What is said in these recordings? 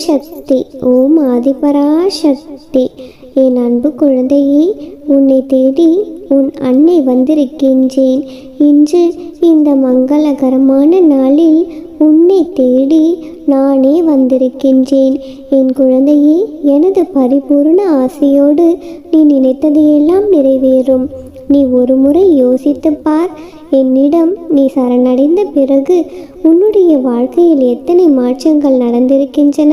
சக்தி, ஓம் ஆதிபராசக்தி. என் அன்பு குழந்தையே, உன்னை தேடி உன் அன்னை வந்திருக்கின்றேன். இன்று இந்த மங்களகரமான நாளில் உன்னை தேடி நானே வந்திருக்கின்றேன். என் குழந்தையே, எனது பரிபூர்ண ஆசையோடு நீ நினைத்தது எல்லாம் நிறைவேறும். நீ ஒரு முறை யோசித்து பார். என்னிடம் நீ சரணடைந்த பிறகு உன்னுடைய வாழ்க்கையில் எத்தனை மாற்றங்கள் நடந்திருக்கின்றன.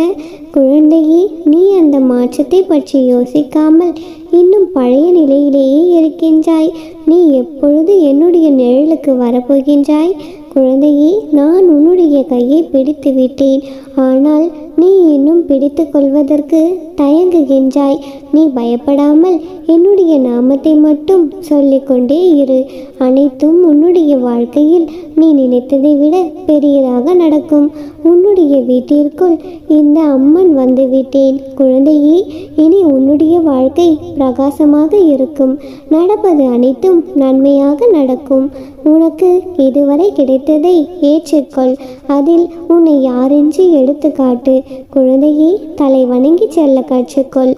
குழந்தையே, நீ அந்த மாற்றத்தை பற்றி யோசிக்காமல் இன்னும் பழைய நிலையிலேயே இருக்கின்றாய். நீ எப்பொழுது என்னுடைய நிழலுக்கு வரப்போகின்றாய்? குழந்தையே, நான் உன்னுடைய கையை பிடித்து விட்டேன். ஆனால் நீ இன்னும் பிடித்து கொள்வதற்கு தயங்குகின்றாய். நீ பயப்படாமல் என்னுடைய நாமத்தை மட்டும் சொல்லிக்கொண்டே இரு. அனைத்தும் உன்னுடைய வாழ்க்கையில் நீ நினைத்ததை விட பெரியதாக நடக்கும். உன்னுடைய வீட்டிற்குள் இந்த அம்மன் வந்து விட்டேன். குழந்தையே, இனி உன்னுடைய வாழ்க்கை பிரகாசமாக இருக்கும். நடப்பது அனைத்தும் நன்மையாக நடக்கும். உனக்கு இதுவரை கிடைத்ததை ஏற்றுக்கொள். அதில் உன்னை யாரென்று எடுத்துக்காட்டு. குழந்தையே, தலை வணங்கி செல்ல கற்றுக்கொள்.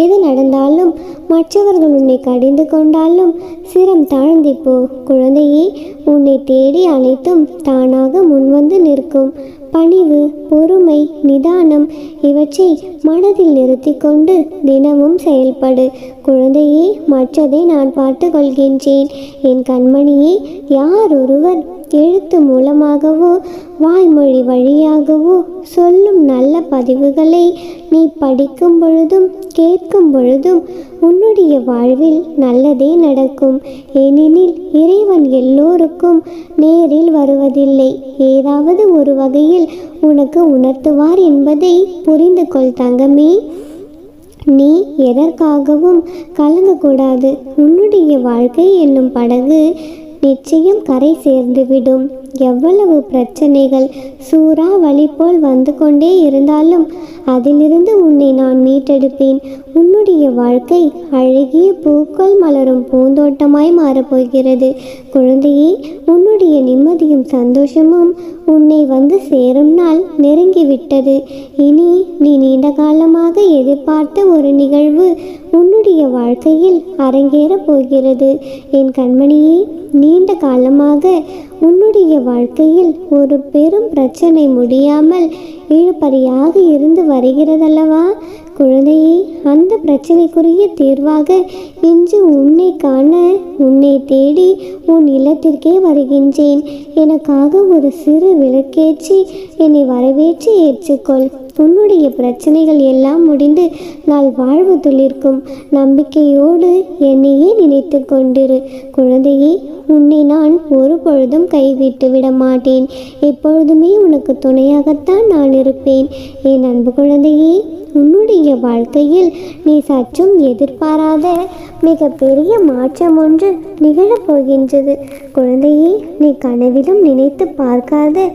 எது நடந்தாலும், மற்றவர்கள் உன்னை கடிந்து கொண்டாலும் சிரம் தாழ்ந்தி போ. குழந்தையே, உன்னை தேடி அனைத்தும் தானாக முன்வந்து நிற்கும். பணிவு, பொறுமை, நிதானம் இவற்றை மனதில் நிறுத்தி கொண்டு தினமும் செயல்படு. குழந்தையே, மற்றதை நான் பார்த்து கொள்கின்றேன். என் கண்மணியே, யார் ஒருவர் எழுத்து மூலமாகவோ வாய்மொழி வழியாகவோ சொல்லும் நல்ல பதிவுகளை நீ படிக்கும் பொழுதும் கேட்கும் பொழுதும் உன்னுடைய வாழ்வில் நல்லதே நடக்கும். ஏனெனில் இறைவன் எல்லோருக்கும் நேரில் வருவதில்லை. ஏதாவது ஒரு வகையில் உனக்கு உணர்த்துவார் என்பதை புரிந்து கொள் தங்கமே. நீ எதற்காகவும் கலங்கக்கூடாது. உன்னுடைய வாழ்க்கை என்னும் படகு நிச்சயம் கரை சேர்ந்துவிடும். எவ்வளவு பிரச்சனைகள் சூறாவளி போல் வந்து கொண்டே இருந்தாலும் அதிலிருந்து உன்னை நான் மீட்டெடுப்பேன். உன்னுடைய வாழ்க்கை அழகிய பூக்கள் மலரும் பூந்தோட்டமாய் மாறப்போகிறது. குழந்தையே, உன்னுடைய நிம்மதியும் சந்தோஷமும் உன்னை வந்து சேரும் நாள் நெருங்கிவிட்டது. இனி நீ நீண்ட காலமாக எதிர்பார்த்த ஒரு நிகழ்வு உன்னுடைய வாழ்க்கையில் அரங்கேறப் போகிறது. என் கண்மணியே, நீண்ட காலமாக உன்னுடைய வாழ்க்கையில் ஒரு பெரும் பிரச்சனை முடியாமல் இழுபறியாக இருந்து வருகிறதல்லவா? குழந்தையே, அந்த பிரச்சனைக்குரிய தீர்வாக இன்று உன்னை காண உன்னை தேடி உன் இல்லத்திற்கே வருகின்றேன். எனக்காக ஒரு சிறு விளக்கேற்றி என்னை வரவேற்று ஏற்றுக்கொள். உன்னுடைய பிரச்சனைகள் எல்லாம் முடிந்து நாள் வாழ்வு துளிர்க்கும். நம்பிக்கையோடு என்னையே நினைத்து கொண்டிரு. குழந்தையே, உன்னை நான் ஒரு பொழுதும் கைவிட்டு விட மாட்டேன். எப்பொழுதுமே உனக்கு துணையாகத்தான் நான் இருப்பேன். என் அன்பு குழந்தையே, உன்னுடைய வாழ்க்கையில் நீ சற்றும் எதிர்பாராத மிக பெரிய மாற்றம் ஒன்று நிகழப்போகின்றது. குழந்தையே, நீ கனவிலும் நினைத்து பார்க்காத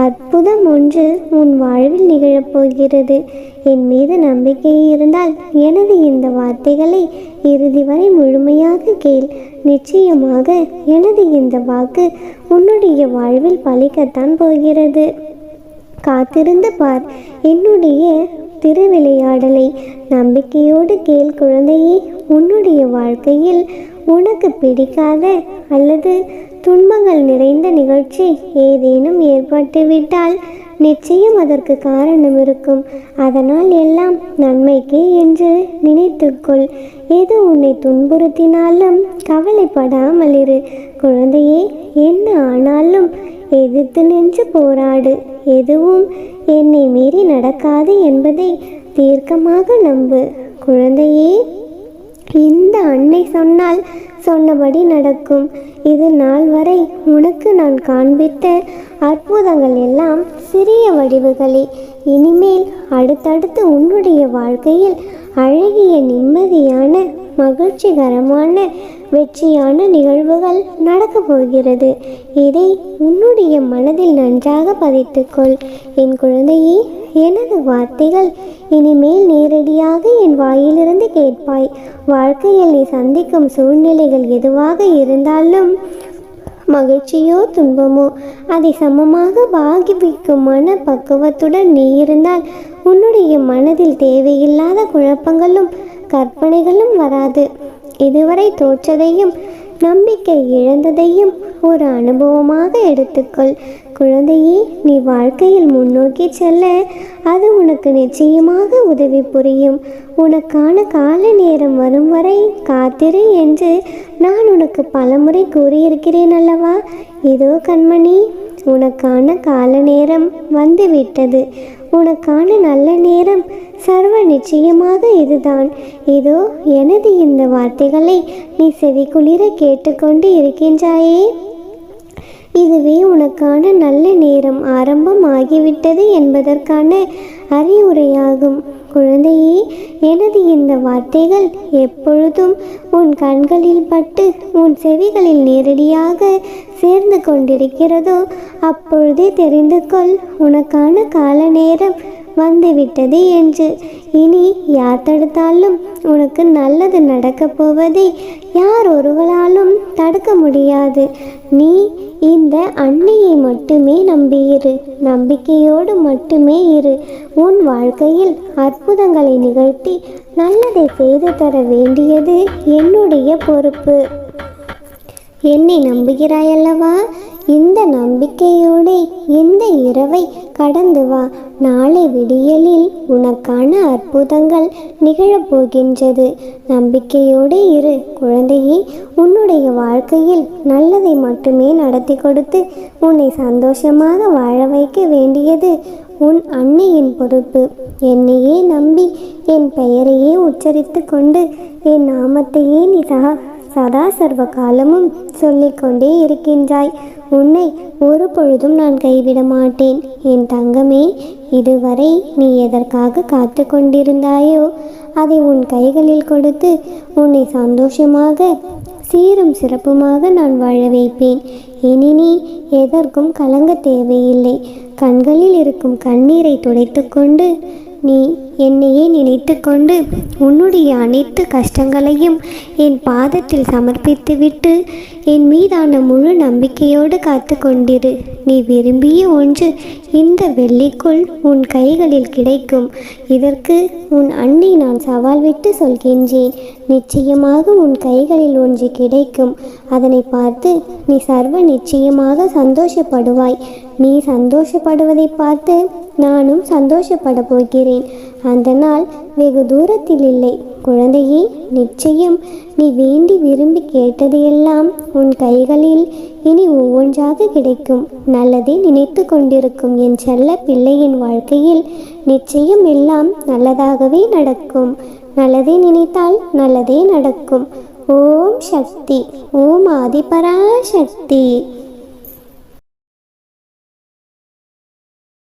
அற்புதம் ஒன்று உன் வாழ்வில் நிகழப்போகிறது. என் மீது நம்பிக்கை இருந்தால் எனது இந்த வார்த்தைகளை இறுதி வரை முழுமையாக கேள். நிச்சயமாக எனது இந்த வாக்கு உன்னுடைய வாழ்வில் பலிக்கத்தான் போகிறது. காத்திருந்து பார் என்னுடைய திருவிளையாடலை. நம்பிக்கையோடு கேள் குழந்தையே. உன்னுடைய வாழ்க்கையில் உனக்கு பிடிக்காத அல்லது துன்பங்கள் நிறைந்த நிகழ்ச்சி ஏதேனும் ஏற்பட்டுவிட்டால் நிச்சயம் அதற்கு காரணம் இருக்கும். அதனால் எல்லாம் நன்மைக்கே என்று நினைத்துக்கொள். எது உன்னை துன்புறுத்தினாலும் கவலைப்படாமல் இரு. குழந்தையே, என்ன ஆனாலும் எதிர்த்து நின்று போராடு. எதுவும் என்னை மீறி நடக்காது என்பதை தீர்க்கமாக நம்பு. குழந்தையே, இந்த அன்னை சொன்னால் சொன்னபடி நடக்கும். இது நாள் வரை உனக்கு நான் காண்பித்த அற்புதங்கள் எல்லாம் சிறிய வடிவுகளே. இனிமேல் அடுத்தடுத்து உன்னுடைய வாழ்க்கையில் அழகிய நிம்மதியான மகிழ்ச்சிகரமான வெற்றியான நிகழ்வுகள் நடக்கப் போகிறது. இதை உன்னுடைய மனதில் நன்றாக பதித்துக்கொள். என் குழந்தையே, எனது வார்த்தைகள் இனிமேல் நேரடியாக என் வாயிலிருந்து கேட்பாய். வாழ்க்கையில் நீ சந்திக்கும் சூழ்நிலைகள் எதுவாக இருந்தாலும், மகிழ்ச்சியோ துன்பமோ, அதை சமமாக பாகிப்பிக்கும் மன பக்குவத்துடன் நீ இருந்தால் உன்னுடைய மனதில் தேவையில்லாத குழப்பங்களும் கற்பனைகளும் வராது. இதுவரை தோற்றதையும் நம்பிக்கை இழந்ததையும் ஒரு அனுபவமாக எடுத்துக்கொள். குழந்தையே, நீ வாழ்க்கையில் முன்னோக்கி செல்ல அது உனக்கு நிச்சயமாக உதவி புரியும். உனக்கான கால நேரம் வரும் வரை காத்திரு என்று நான் உனக்கு பலமுறை கூறியிருக்கிறேன் அல்லவா? இதோ கண்மணி, உனக்கான கால நேரம் வந்துவிட்டது. உனக்கான நல்ல நேரம் சர்வ நிச்சயமாக இதுதான். இதோ எனது இந்த வார்த்தைகளை நீ செவிக்குளிர கேட்டுக்கொண்டு இருக்கின்றாயே. இதுவே உனக்கான நல்ல நேரம் ஆரம்பம் ஆகிவிட்டது என்பதற்கான அறிவுரையாகும். குழந்தையே, எனது இந்த வார்த்தைகள் எப்பொழுதும் உன் கண்களில் பட்டு உன் செவிகளில் நேரடியாக சேர்ந்து கொண்டிருக்கிறதோ அப்பொழுதே தெரிந்து கொள், உனக்கான கால நேரம் வந்துவிட்டது என்று. இனி யார் தடுத்தாலும் உனக்கு நல்லது நடக்கப் போவதை யார் ஒருவராலும் தடுக்க முடியாது. நீ இந்த அன்னையை மட்டுமே நம்பியிரு. நம்பிக்கையோடு மட்டுமே இரு. உன் வாழ்க்கையில் அற்புதங்களை நிகழ்த்தி நல்லதை செய்து தர வேண்டியது என்னுடைய பொறுப்பு. என்னை நம்புகிறாயல்லவா? இந்த நம்பிக்கையோடு இந்த இரவை கடந்து வா. நாளை விடியலில் உனக்கான அற்புதங்கள் நிகழப்போகின்றது. நம்பிக்கையோடு இரு குழந்தையே. உன்னுடைய வாழ்க்கையில் நல்லதை மட்டுமே நடத்தி கொடுத்து உன்னை சந்தோஷமாக வாழ வைக்க வேண்டியது உன் அன்னையின் பொறுப்பு. என்னையே நம்பி என் பெயரையே உச்சரித்து கொண்டு என் நாமத்தையே நீ சதா சர்வ காலமும் சொல்லிக்கொண்டே இருக்கின்றாய். உன்னை ஒரு பொழுதும் நான் கைவிட மாட்டேன். என் தங்கமே, இதுவரை நீ எதற்காக காத்து கொண்டிருந்தாயோ அதை உன் கைகளில் கொடுத்து உன்னை சந்தோஷமாக சீரும் சிறப்புமாக நான் வாழ வைப்பேன். இனி நீ எதற்கும் கலங்க தேவையில்லை. கண்களில் இருக்கும் கண்ணீரை துடைத்து கொண்டு நீ என்னையே நினைத்து கொண்டு உன்னுடைய அனைத்து கஷ்டங்களையும் என் பாதத்தில் சமர்ப்பித்துவிட்டு என் மீதான முழு நம்பிக்கையோடு காத்து கொண்டிரு. நீ விரும்பிய ஒன்று இந்த வெள்ளிக்குள் உன் கைகளில் கிடைக்கும். இதற்கு உன் அன்னை நான் சவால் விட்டு சொல்கின்றேன். நிச்சயமாக உன் கைகளில் ஒன்று கிடைக்கும். அதனை பார்த்து நீ சர்வ நிச்சயமாக சந்தோஷப்படுவாய். நீ சந்தோஷப்படுவதை பார்த்து நானும் சந்தோஷப்பட போகிறேன். அந்த நாள் வெகு தூரத்தில் இல்லை குழந்தையே. நிச்சயம் நீ வேண்டி விரும்பி கேட்டதையெல்லாம் உன் கைகளில் இனி ஒவ்வொன்றாக கிடைக்கும். நல்லதே நினைத்து கொண்டிருக்கும் என் செல்ல பிள்ளையின் வாழ்க்கையில் நிச்சயம் எல்லாம் நல்லதாகவே நடக்கும். நல்லதே நினைத்தால் நல்லதே நடக்கும். ஓம் சக்தி. ஓம் ஆதிபராசக்தி.